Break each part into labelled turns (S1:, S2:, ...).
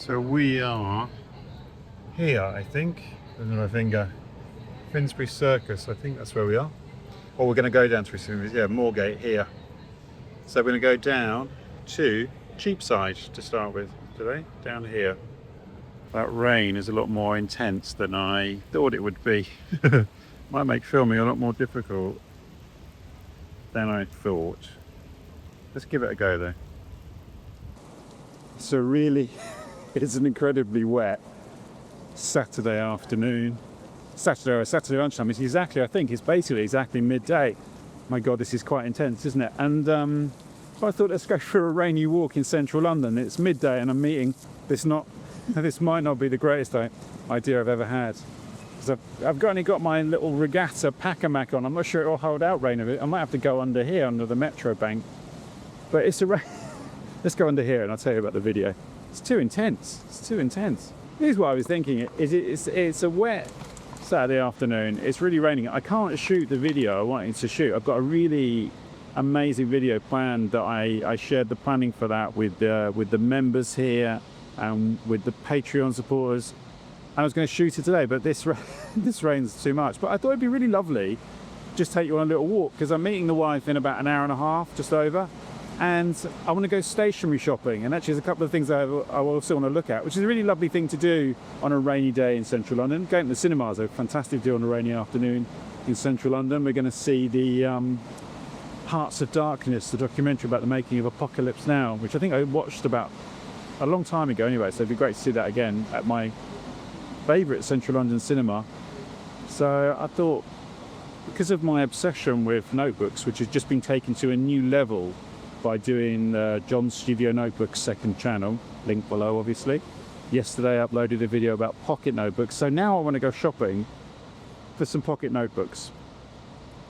S1: So we are here, I think. Under my finger. Finsbury Circus, I think that's where we are. Or we're going to go down to Moorgate here. So we're going to go down to Cheapside to start with today, down here. That rain is a lot more intense than I thought it would be. Might make filming a lot more difficult than I thought. Let's give it a go though. So really, it's an incredibly wet Saturday afternoon. Saturday lunchtime. It's exactly, I think, it's basically exactly midday. My God, this is quite intense, isn't it? And so I thought, let's go for a rainy walk in central London. It's midday and I'm meeting this might not be the greatest idea I've ever had. Because I've only got my little regatta pack-a-mac on. I'm not sure it'll hold out rain a bit. I might have to go under here, under the metro bank. But it's a rain. Let's go under here and I'll tell you about the video. It's too intense. It's too intense. Here's what I was thinking. It's a wet Saturday afternoon. It's really raining. I can't shoot the video I wanted to shoot. I've got a really amazing video planned that I shared the planning for that with the members here and with the Patreon supporters. And I was going to shoot it today, but this rain's too much. But I thought it'd be really lovely just take you on a little walk because I'm meeting the wife in about an hour and a half, just over. And I want to go stationery shopping, and actually there's a couple of things I also want to look at, which is a really lovely thing to do on a rainy day in central London. Going to the cinemas, a fantastic deal on a rainy afternoon in central London. We're going to see the Hearts of Darkness, the documentary about the making of Apocalypse Now, which I think I watched about a long time ago anyway, so it'd be great to see that again at my favourite central London cinema. So I thought, because of my obsession with notebooks, which has just been taken to a new level by doing John's Studio Notebooks second channel, link below obviously. Yesterday I uploaded a video about pocket notebooks, so now I want to go shopping for some pocket notebooks.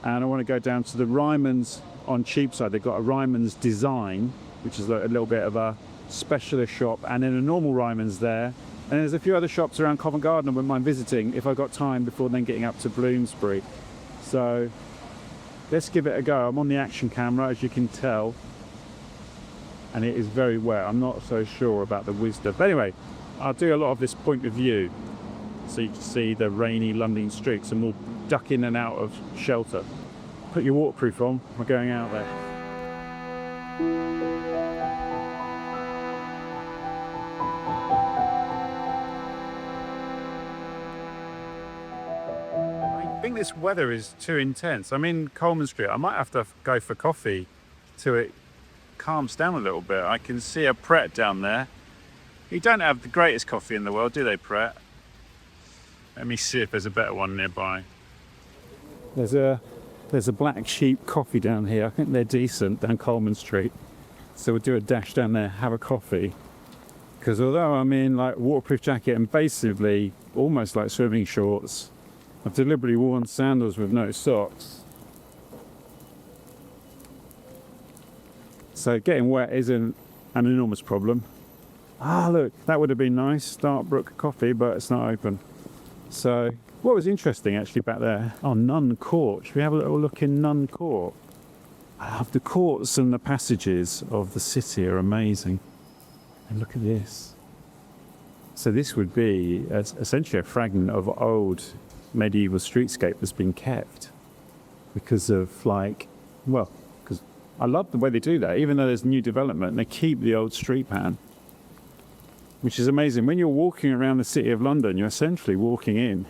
S1: And I want to go down to the Ryman's on Cheapside. They've got a Ryman's Design, which is a little bit of a specialist shop, and then a normal Ryman's there. And there's a few other shops around Covent Garden I wouldn't mind visiting if I got time before then getting up to Bloomsbury. So let's give it a go. I'm on the action camera, as you can tell. And it is very wet. I'm not so sure about the wisdom. But anyway, I'll do a lot of this point of view so you can see the rainy London streets, and we'll duck in and out of shelter. Put your waterproof on, we're going out there. I think this weather is too intense. I'm in Coleman Street. I might have to go for coffee till it calms down a little bit. I can see a Pret down there. You don't have the greatest coffee in the world, do they, Pret? Let me see if there's a better one nearby. There's a Black Sheep coffee down here. I think they're decent down Coleman Street. So we'll do a dash down there, have a coffee. Because although I'm in like waterproof jacket and basically almost like swimming shorts, I've deliberately worn sandals with no socks. So getting wet isn't an enormous problem. Ah, look, that would have been nice. Startbrook coffee, but it's not open. So what was interesting actually back there, Nun Court. Should we have a little look in Nun Court? The courts and the passages of the city are amazing. And look at this. So this would be essentially a fragment of old medieval streetscape that's been kept because of because I love the way they do that. Even though there's new development, they keep the old street pan, which is amazing. When you're walking around the city of London, you're essentially walking in.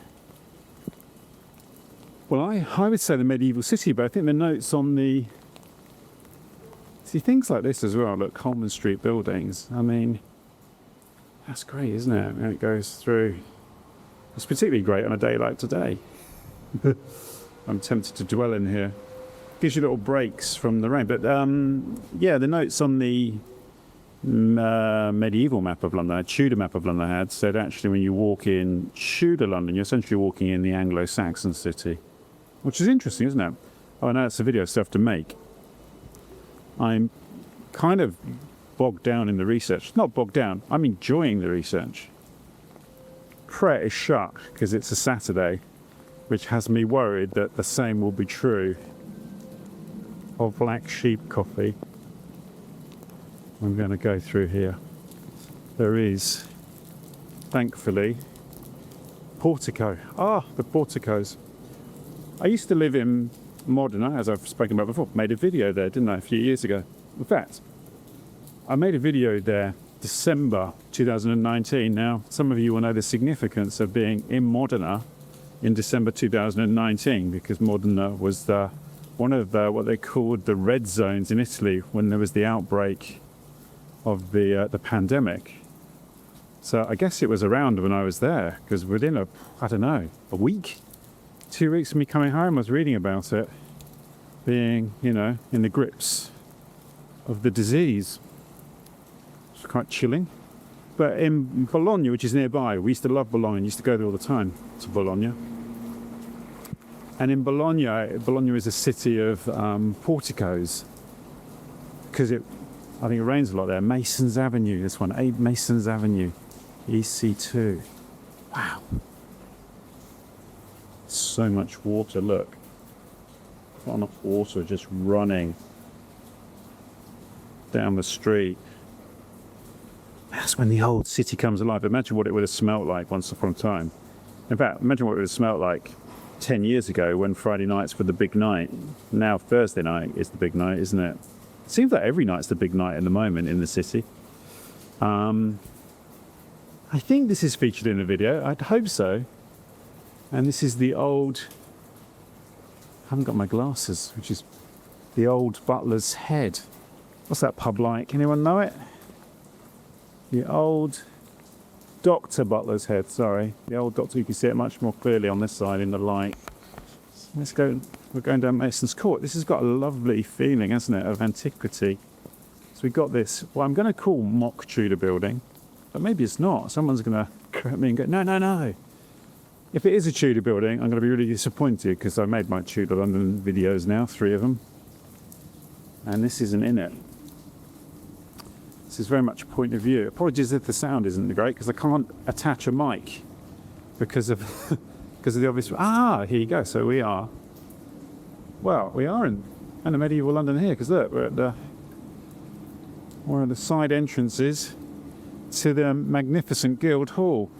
S1: Well, I would say the medieval city, but I think the notes on the... See, things like this as well, look, Coleman Street buildings. I mean, that's great, isn't it? And it goes through. It's particularly great on a day like today. I'm tempted to dwell in here. Gives you little breaks from the rain. But yeah, the notes on the medieval map of London, a Tudor map of London I had, said actually when you walk in Tudor London, you're essentially walking in the Anglo-Saxon city. Which is interesting, isn't it? Oh, I know it's a video stuff to make. I'm kind of bogged down in the research. Not bogged down, I'm enjoying the research. Pret is shut because it's a Saturday, which has me worried that the same will be true of Black Sheep coffee. I'm going to go through here. There is thankfully. Portico. Ah, the porticos. I used to live in Modena, as I've spoken about before. Made a video there, didn't I, a few years ago? In fact, I made a video there December 2019. Now, some of you will know the significance of being in Modena in December 2019, because Modena was one of what they called the red zones in Italy when there was the outbreak of the pandemic. So I guess it was around when I was there, because within a week, 2 weeks of me coming home, I was reading about it being, in the grips of the disease. It's quite chilling. But in Bologna, which is nearby, we used to love Bologna, used to go there all the time to Bologna. And in Bologna is a city of porticos, because I think it rains a lot there. Mason's Avenue, this one, 8 Mason's Avenue, EC2. Wow. So much water, look. Not enough water just running down the street. That's when the old city comes alive. Imagine what it would have smelt like once upon a time. In fact, imagine what it would have smelt like 10 years ago when Friday nights were the big night. Now Thursday night is the big night, isn't it? It seems like every night's the big night at the moment in the city. I think this is featured in the video. I'd hope so. And this is the old... I haven't got my glasses, which is the old Butler's Head. What's that pub like? Anyone know it? The old Dr. Butler's Head, sorry. The old doctor, you can see it much more clearly on this side in the light. So let's go, we're going down Mason's Court. This has got a lovely feeling, hasn't it, of antiquity. So we've got this, what I'm going to call mock Tudor building, but maybe it's not. Someone's going to correct me and go, no. If it is a Tudor building, I'm going to be really disappointed, because I made my Tudor London videos now, 3 of them. And this isn't in it. This is very much a point of view. Apologies if the sound isn't great, because I can't attach a mic because of the obvious... Ah, here you go. So we are in a medieval London here, because look, we're at one of the side entrances to the magnificent Guildhall.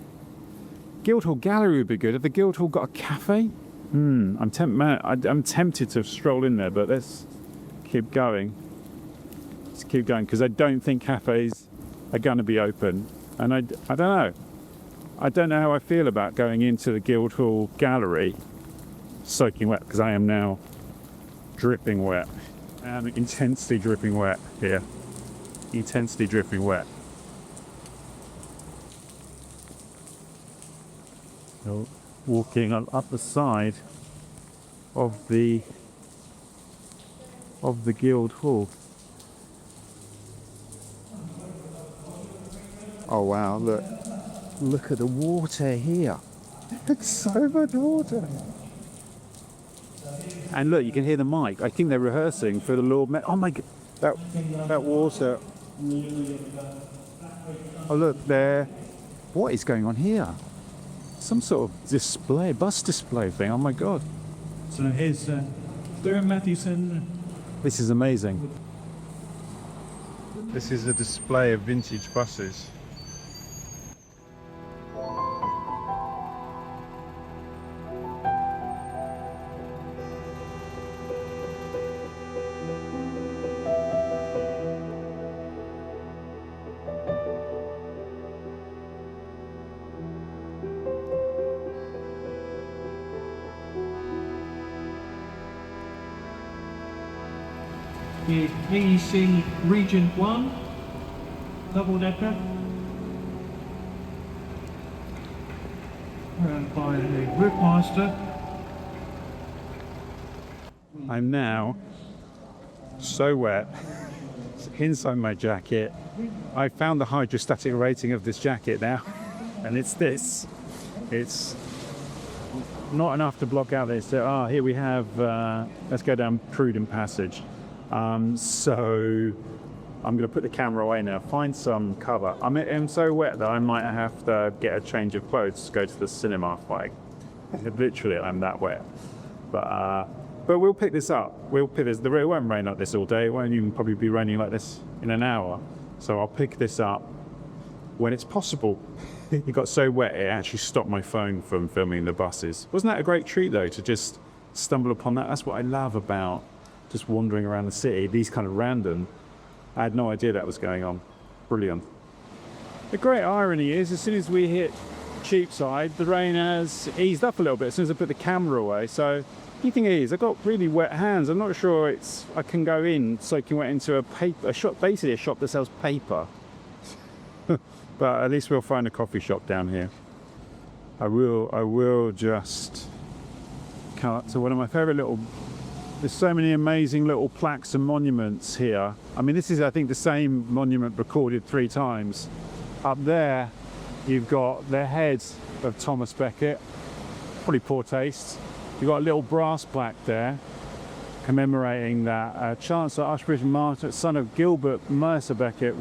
S1: Guildhall Gallery would be good. Have the Guildhall got a cafe? I'm tempted to stroll in there, but let's keep going. Let's keep going, because I don't think cafes are going to be open. And I don't know. I don't know how I feel about going into the Guildhall Gallery soaking wet, because I am now dripping wet. I am intensely dripping wet here. Intensely dripping wet. So, walking up the side of the Guildhall. Oh wow, look at the water here. It's so much water. And look, you can hear the mic. I think they're rehearsing for the Lord Mayor. Oh my god, that water. Oh look there. What is going on here? Some sort of display, bus display thing. Oh my god.
S2: So here's Durham Mathewson.
S1: This is amazing. This is a display of vintage buses.
S2: The AEC Region 1 double decker, run by the Routemaster.
S1: I'm now so wet inside my jacket. I found the hydrostatic rating of this jacket now, and it's this. It's not enough to block out this. So, here we have, let's go down Prudent Passage. So I'm going to put the camera away now, find some cover. I'm so wet that I might have to get a change of clothes to go to the cinema. Like, literally, I'm that wet. But we'll pick this up. We'll pick this. It won't rain like this all day. It won't even probably be raining like this in an hour. So I'll pick this up when it's possible. it got so wet it actually stopped my phone from filming the buses. Wasn't that a great treat though, to just stumble upon that? That's what I love about just wandering around the city, these kind of random. I had no idea that was going on. Brilliant. The great irony is, as soon as we hit Cheapside, the rain has eased up a little bit as soon as I put the camera away. So the thing is, I've got really wet hands. I'm not sure I can go in soaking wet into a shop, basically a shop that sells paper. But at least we'll find a coffee shop down here. I will just cut to one of my favourite little. There's so many amazing little plaques and monuments here. I mean, this is, I think, the same monument recorded 3 times. Up there, you've got the head of Thomas Becket. Probably poor taste. You've got a little brass plaque there commemorating that Chancellor Archbishop Martin, son of Gilbert Mercer Becket,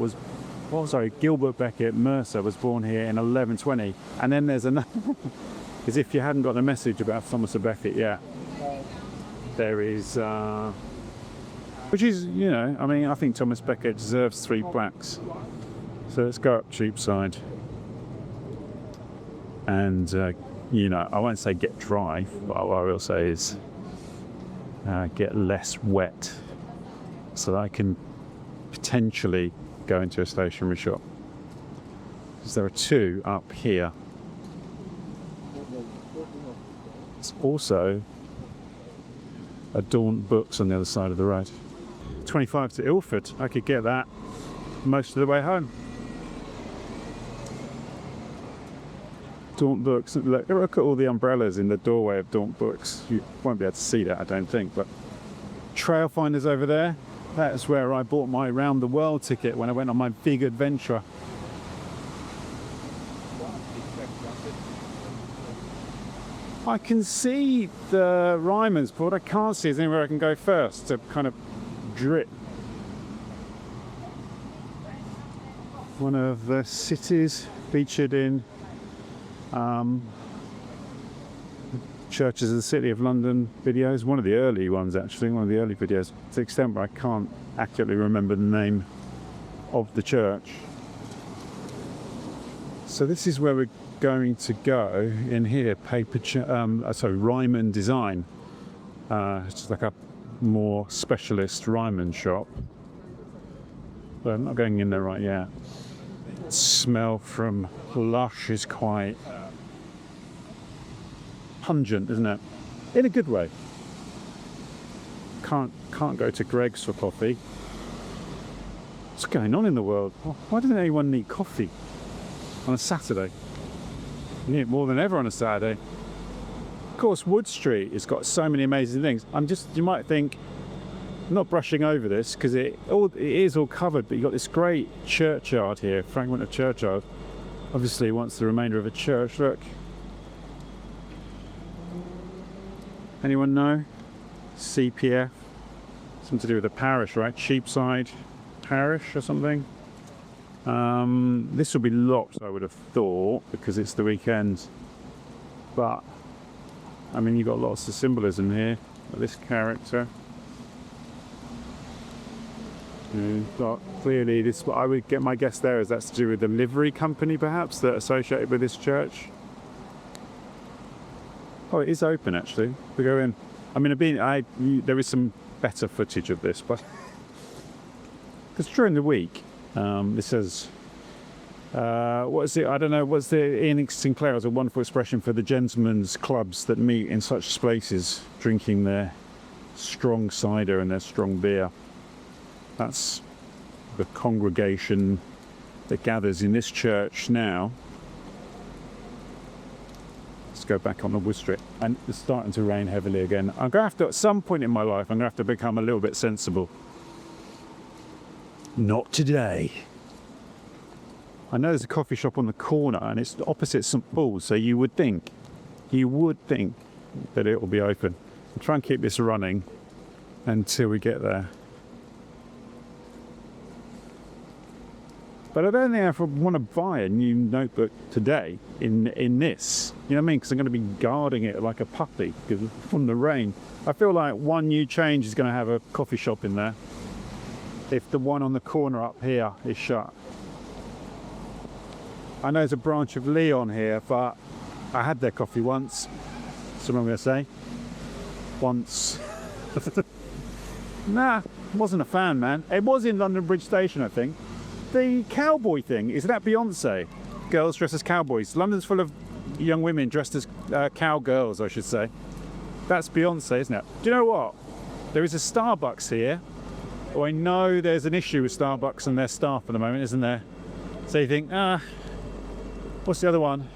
S1: Gilbert Becket Mercer was born here in 1120. And then there's another, as if you hadn't got a message about Thomas Becket yet. There is, which is, you know, I mean, I think Thomas Becket deserves 3 plaques. So let's go up Cheapside. And, you know, I won't say get dry, but what I will say is get less wet so that I can potentially go into a stationery shop. Because there are 2 up here. It's also a Daunt Books on the other side of the road. 25 to Ilford. I could get that most of the way home. Daunt Books. Look at all the umbrellas in the doorway of Daunt Books. You won't be able to see that, I don't think, but trail finders over there. That's where I bought my round the world ticket when I went on my big adventure. I can see the Ryman's, but what I can't see is anywhere I can go first to kind of drip. One of the cities featured in Churches of the City of London videos. One of the early ones, actually, one of the early videos. To the extent where I can't accurately remember the name of the church. So this is where we're going to go in here. Ryman Design. It's just like a more specialist Ryman shop. But I'm not going in there right yet. The smell from Lush is quite pungent, isn't it? In a good way. Can't go to Greg's for coffee. What's going on in the world? Why doesn't anyone need coffee on a Saturday? You need it more than ever on a Saturday. Of course, Wood Street has got so many amazing things. You might think, I'm not brushing over this because it is all covered, but you've got this great churchyard here, fragment of churchyard. Obviously, once the remainder of a church. Look. Anyone know? CPF. Something to do with the parish, right? Cheapside parish or something. This will be locked, I would have thought, because it's the weekend. But, I mean, you've got lots of symbolism here. This character. But clearly, this. I would get my guess there is that's to do with the livery company, perhaps, that are associated with this church. Oh, it is open actually. We go in. I mean, there is some better footage of this, but because during the week, this says, what is it? I don't know. What's the Ian Sinclair has a wonderful expression for the gentlemen's clubs that meet in such spaces, drinking their strong cider and their strong beer. That's the congregation that gathers in this church now. Let's go back on the Wood Street. And it's starting to rain heavily again. I'm going to have to, at some point in my life, I'm going to have to become a little bit sensible. Not today. I know there's a coffee shop on the corner and it's opposite St Paul's, so you would think that it will be open. I'll try and keep this running until we get there. But I don't think I want to buy a new notebook today in this. You know what I mean? Because I'm going to be guarding it like a puppy because from the rain. I feel like one new change is going to have a coffee shop in there. If the one on the corner up here is shut. I know there's a branch of Leon here, but I had their coffee once. That's what I'm going to say. Once. Nah, wasn't a fan, man. It was in London Bridge Station, I think. The cowboy thing, is that Beyonce? Girls dressed as cowboys. London's full of young women dressed as cowgirls, I should say. That's Beyonce, isn't it? Do you know what? There is a Starbucks here. Oh, I know there's an issue with Starbucks and their staff at the moment, isn't there? So you think, what's the other one?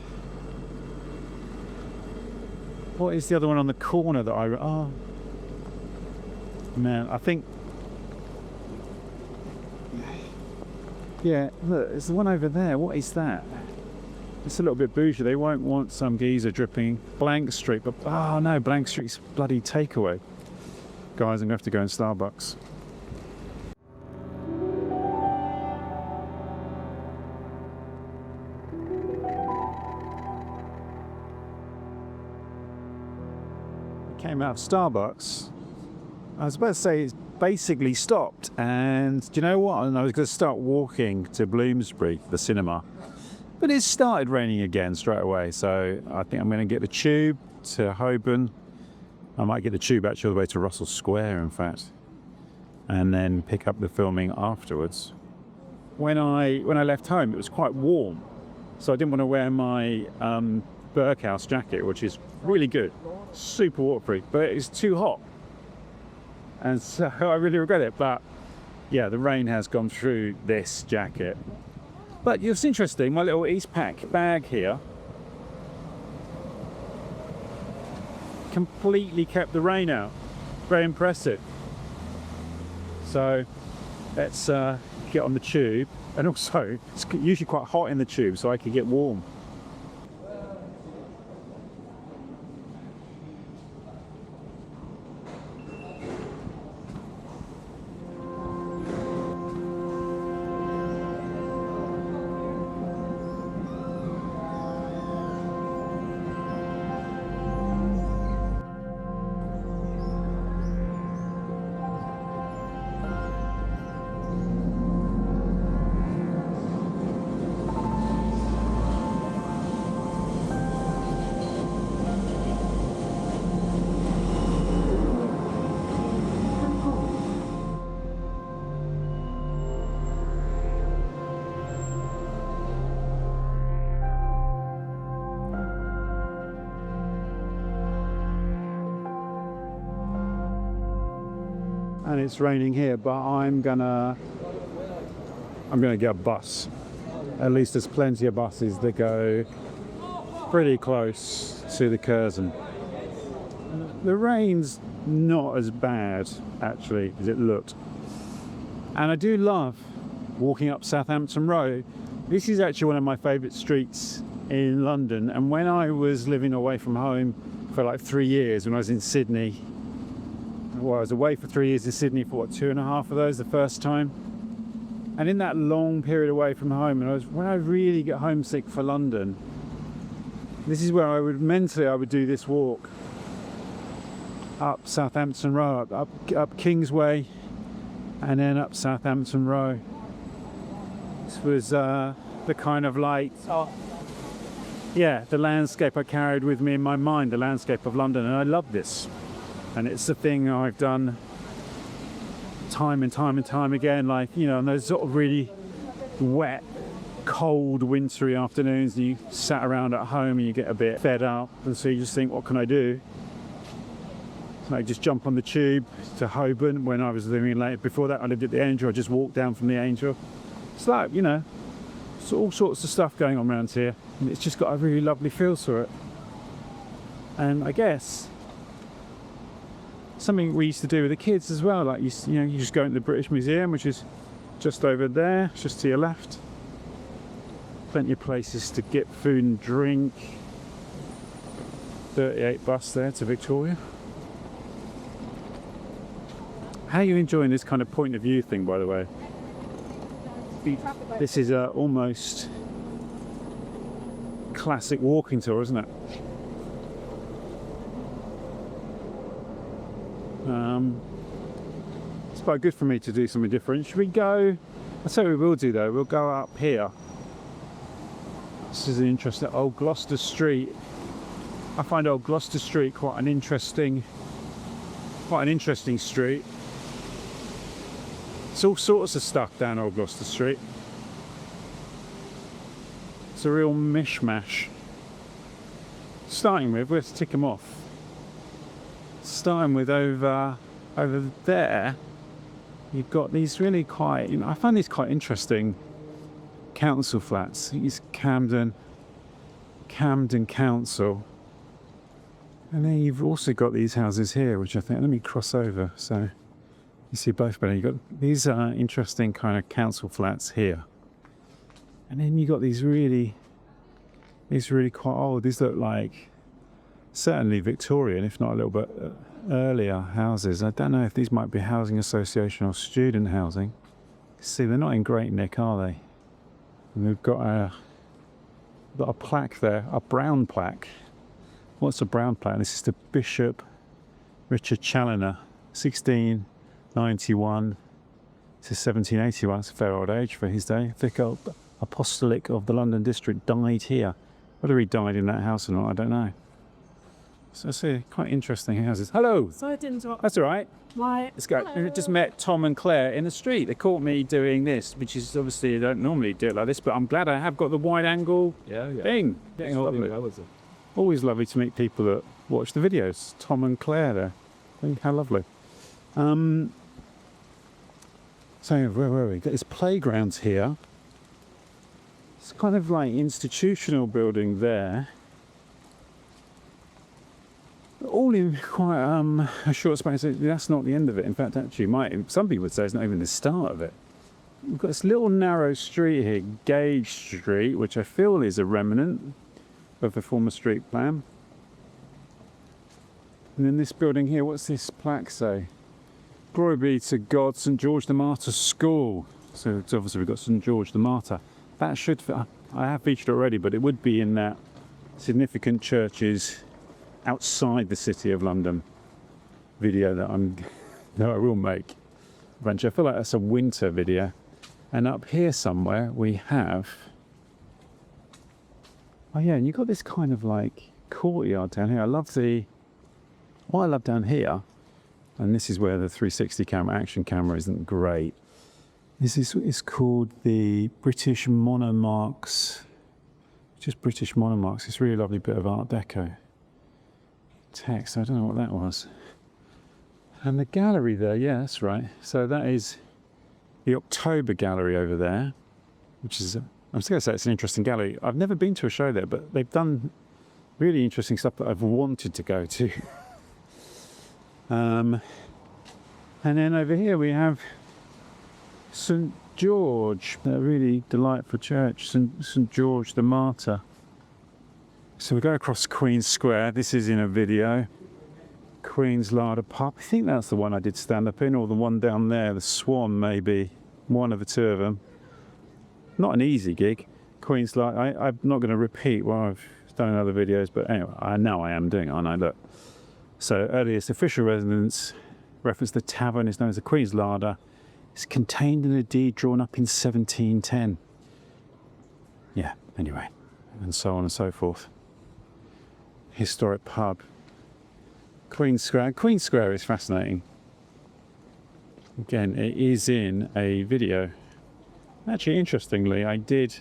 S1: What is the other one on the corner that oh, man, I think, yeah, look, it's the one over there. What is that? It's a little bit bougie. They won't want some geezer dripping Blank Street, but oh no, Blank Street's bloody takeaway. Guys, I'm gonna have to go in Starbucks. Came out of Starbucks. I was about to say it's basically stopped, and do you know what? And I was going to start walking to Bloomsbury, the cinema, but it started raining again straight away. So I think I'm going to get the tube to Holborn. I might get the tube actually all the way to Russell Square, in fact, and then pick up the filming afterwards. When I left home, it was quite warm, so I didn't want to wear my Burkhouse jacket, which is really good, super waterproof, but it's too hot, and so I really regret it. But yeah, the rain has gone through this jacket. But it's interesting, my little Eastpak bag here completely kept the rain out. Very impressive. So let's get on the tube, and also it's usually quite hot in the tube, so I could get warm. And it's raining here, but I'm gonna get a bus. At least there's plenty of buses that go pretty close to the Curzon. The rain's not as bad actually as it looked, and I do love walking up Southampton Row. This is actually one of my favourite streets in London, and when I was living away from home for like 3 years, when I was in Sydney, well, I was away for 3 years in Sydney for what, 2.5 of those the first time. And in that long period away from home, and when I really get homesick for London, this is where I would do this walk up Southampton Row, up Kingsway, and then up Southampton Row. This was the kind of like, yeah, the landscape I carried with me in my mind, the landscape of London, and I love this. And it's the thing I've done time and time again, like, you know, on those sort of really wet, cold, wintry afternoons, and you sat around at home and you get a bit fed up, and so you just think, what can I do? So I just jump on the tube to Holborn. When I was living late, before that I lived at the Angel, I just walked down from the Angel. It's like, you know, it's all sorts of stuff going on around here, and it's just got a really lovely feel to it. And I guess something we used to do with the kids as well, like you know, you just go into the British Museum, which is just over there, just to your left. Plenty of places to get food and drink. 38 bus there to Victoria. How are you enjoying this kind of point of view thing, by the way? This is a almost classic walking tour, isn't it? It's quite good for me to do something different. Should we go? I'll tell you what we will do though. We'll go up here. This is an interesting old Gloucester Street. I find old Gloucester Street quite an interesting street. It's all sorts of stuff down old Gloucester Street. It's a real mishmash. Starting with, let's tick them off. Starting with over there, you've got these really quite, I find these quite interesting council flats. These Camden Council. And then you've also got these houses here, which I think, let me cross over so you see both better. You've got these interesting kind of council flats here. And then you've got these really quite old, these look like certainly Victorian, if not a little bit earlier houses. I don't know if these might be housing association or student housing. See, they're not in great nick, are they? And we've got a plaque there, a brown plaque. What's a brown plaque? This is the Bishop Richard Challoner, 1691 to 1781. It's a fair old age for his day. Vicar Apostolic of the London District died here. Whether he died in that house or not, I don't know. So I see quite interesting houses. Hello.
S3: So I didn't talk.
S1: That's all right.
S3: Right.
S1: Let's go. I just met Tom and Claire in the street. They caught me doing this, which is obviously I don't normally do it like this, but I'm glad I have got the wide angle thing. Getting hold of it. Always lovely to meet people that watch the videos. Tom and Claire there. I think how lovely. So where were we? Got this playgrounds here. It's kind of like institutional building there. All in quite a short space. That's not the end of it. In fact, actually, some people would say it's not even the start of it. We've got this little narrow street here, Gage Street, which I feel is a remnant of the former street plan. And then this building here, what's this plaque say? Glory be to God, St George the Martyr School. So it's obviously we've got St George the Martyr. That should, I have featured already, but it would be in that significant churches outside the City of London video that I will make eventually. I feel like that's a winter video. And up here somewhere we have, oh yeah, and you've got this kind of like courtyard down here. What I love down here, and this is where the 360 camera, action camera isn't great. This is called the British Monarchs. Just British Monarchs. It's a really lovely bit of Art Deco text. I don't know what that was. And the gallery there, yeah, that's right. So that is the October gallery over there, which is, I'm still going to say it's an interesting gallery. I've never been to a show there, but they've done really interesting stuff that I've wanted to go to. And then over here we have St George, a really delightful church, St George the Martyr. So we go across Queen Square. This is in a video. Queen's Larder Pub. I think that's the one I did stand up in, or the one down there, the Swan maybe. One of the two of them. Not an easy gig. Queen's Larder. I'm not going to repeat what I've done in other videos, but anyway, I know I am doing it, aren't I? Look. So earliest official residence, reference the tavern, is known as the Queen's Larder. It's contained in a deed drawn up in 1710. Yeah, anyway, and so on and so forth. Historic pub. Queen Square. Queen Square is fascinating. Again, it is in a video. Actually, interestingly, I did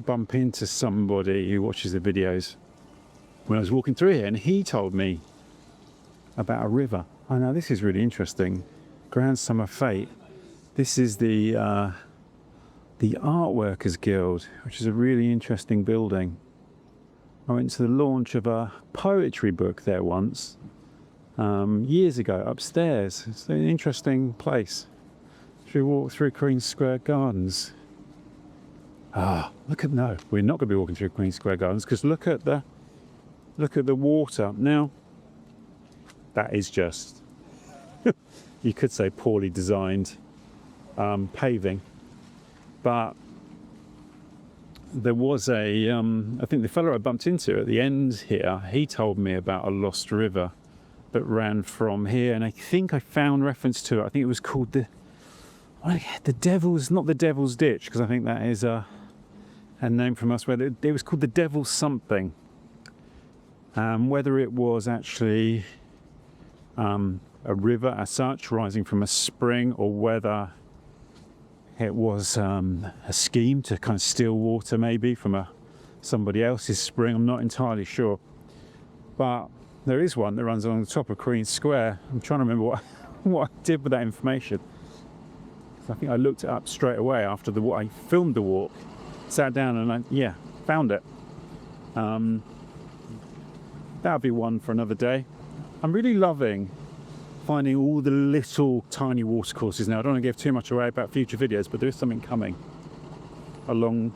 S1: bump into somebody who watches the videos when I was walking through here, and he told me about a river. Oh, now this is really interesting. Grand Summer Fete. This is the Art Workers Guild, which is a really interesting building. I went to the launch of a poetry book there once, years ago, upstairs. It's an interesting place. Should we walk through Queen Square Gardens? No, we're not going to be walking through Queen Square Gardens, because look at the water. Now, that is just, you could say poorly designed paving, but there was I think the fellow I bumped into at the end here, he told me about a lost river that ran from here, and I think I found reference to it. I think it was called the Devil's, not the Devil's Ditch, because I think that is a name from us where it was called the Devil's Something. Whether it was actually a river as such rising from a spring, or whether it was a scheme to kind of steal water maybe from somebody else's spring, I'm not entirely sure. But there is one that runs along the top of Queen Square. I'm trying to remember what I did with that information. I think I looked it up straight away after I filmed the walk, sat down and I found it. That'll be one for another day. I'm really loving finding all the little tiny watercourses now. I don't want to give too much away about future videos, but there is something coming along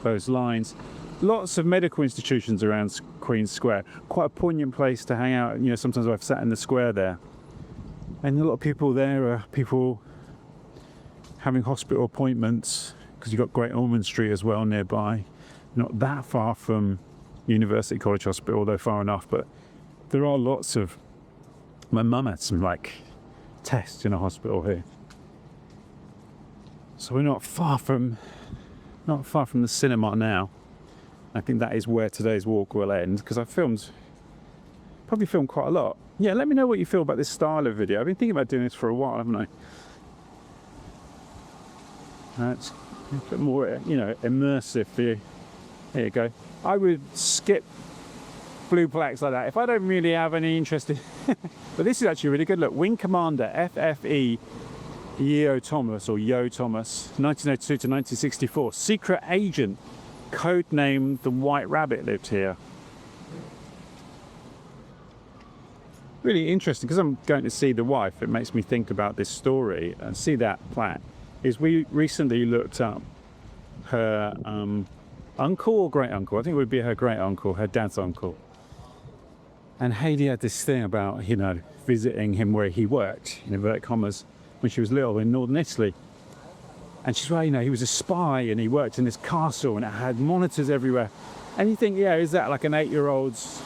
S1: those lines. Lots of medical institutions around Queen Square. Quite a poignant place to hang out. You know, sometimes I've sat in the square there, and a lot of people there are people having hospital appointments, because you've got Great Ormond Street as well nearby, not that far from University College Hospital, although far enough. But there are lots of, my mum had some like tests in a hospital here, so we're not far from the cinema now. I think that is where today's walk will end, because I've probably filmed quite a lot. Yeah, let me know what you feel about this style of video. I've been thinking about doing this for a while, haven't I? It's a bit more, immersive for you. There you go. I would skip blue plaques like that if I don't really have any interest in. But this is actually really good. Look, Wing Commander FFE Yo Thomas, 1902 to 1964. Secret agent, codenamed the White Rabbit, lived here. Really interesting, because I'm going to see the wife. It makes me think about this story and see that plaque. We recently looked up her uncle or great uncle. I think it would be her great uncle, her dad's uncle. And Hayley had this thing about, visiting him where he worked, in inverted commas, when she was little in northern Italy. And she's right, he was a spy and he worked in this castle and it had monitors everywhere. And you think, is that like an 8-year-old's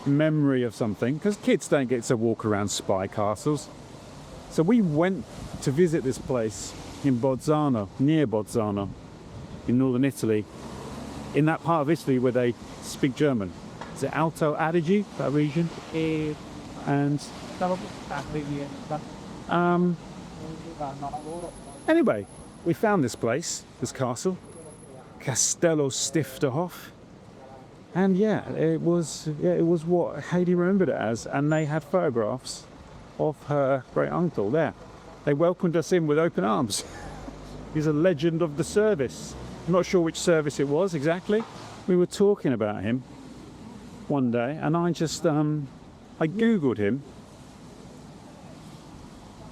S1: memory of something? Because kids don't get to walk around spy castles. So we went to visit this place in Bolzano, near Bolzano, in northern Italy, in that part of Italy where they speak German. Is it Alto Adige, that region? And anyway, we found this place, this castle, Castello Stifterhof, and it was what Hayley remembered it as, and they had photographs of her great uncle there. They welcomed us in with open arms. He's a legend of the service. I'm not sure which service it was exactly. We were talking about him one day, and I just I googled him,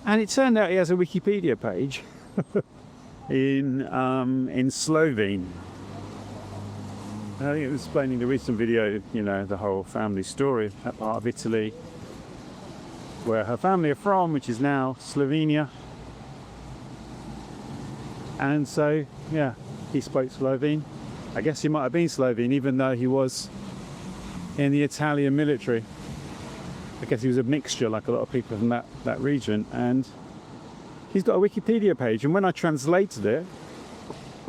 S1: and it turned out he has a Wikipedia page in Slovene. I think it was explaining the recent video, the whole family story of that part of Italy where her family are from, which is now Slovenia. And so, he spoke Slovene. I guess he might have been Slovene, even though he was in the Italian military. I guess he was a mixture, like a lot of people from that region. And he's got a Wikipedia page, and when I translated it,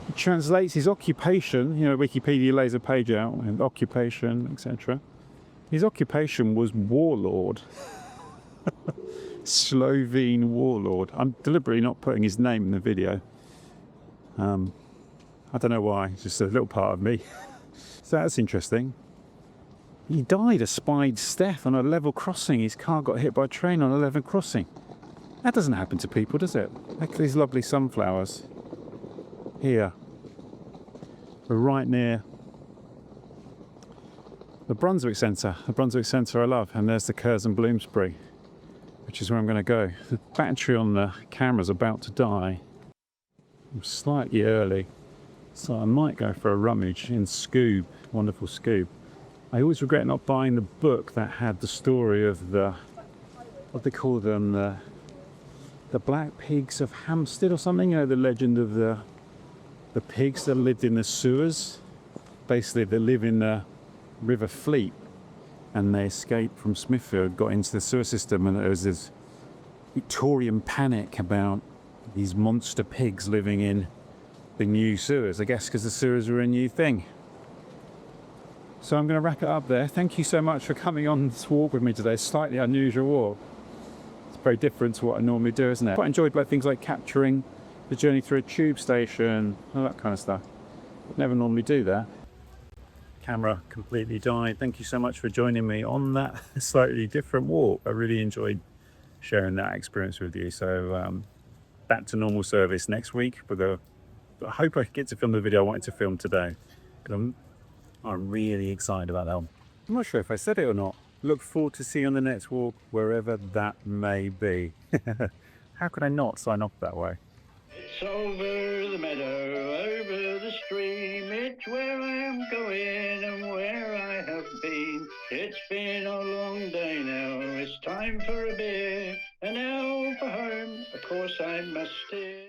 S1: it translates his occupation. Wikipedia lays a page out, and occupation, etc. His occupation was warlord. Slovene warlord. I'm deliberately not putting his name in the video. I don't know why, it's just a little part of me. So that's interesting. He died a spied death on a level crossing. His car got hit by a train on a level crossing. That doesn't happen to people, does it? Look at these lovely sunflowers here. We're right near the Brunswick Centre. The Brunswick Centre I love. And there's the Curzon Bloomsbury, which is where I'm going to go. The battery on the camera's about to die. I'm slightly early, so I might go for a rummage in Scoob, wonderful Scoob. I always regret not buying the book that had the story of what they call them, the Black Pigs of Hampstead or something, the legend of the pigs that lived in the sewers. Basically, they live in the River Fleet, and they escaped from Smithfield, got into the sewer system, and there was this Victorian panic about these monster pigs living in the new sewers, I guess, because the sewers are a new thing. So I'm going to wrap it up there. Thank you so much for coming on this walk with me today. Slightly unusual walk. It's very different to what I normally do, isn't it? Quite enjoyed by things like capturing the journey through a tube station, all that kind of stuff. I'd never normally do that. Camera completely died. Thank you so much for joining me on that slightly different walk. I really enjoyed sharing that experience with you. So back to normal service next week. I hope I get to film the video I wanted to film today. I'm really excited about that one. I'm not sure if I said it or not. Look forward to seeing you on the next walk, wherever that may be. How could I not sign off that way?
S3: It's over the meadow, over the stream. It's where I am going and where I have been. It's been a long day now. It's time for a beer. And now for home, of course I must steer.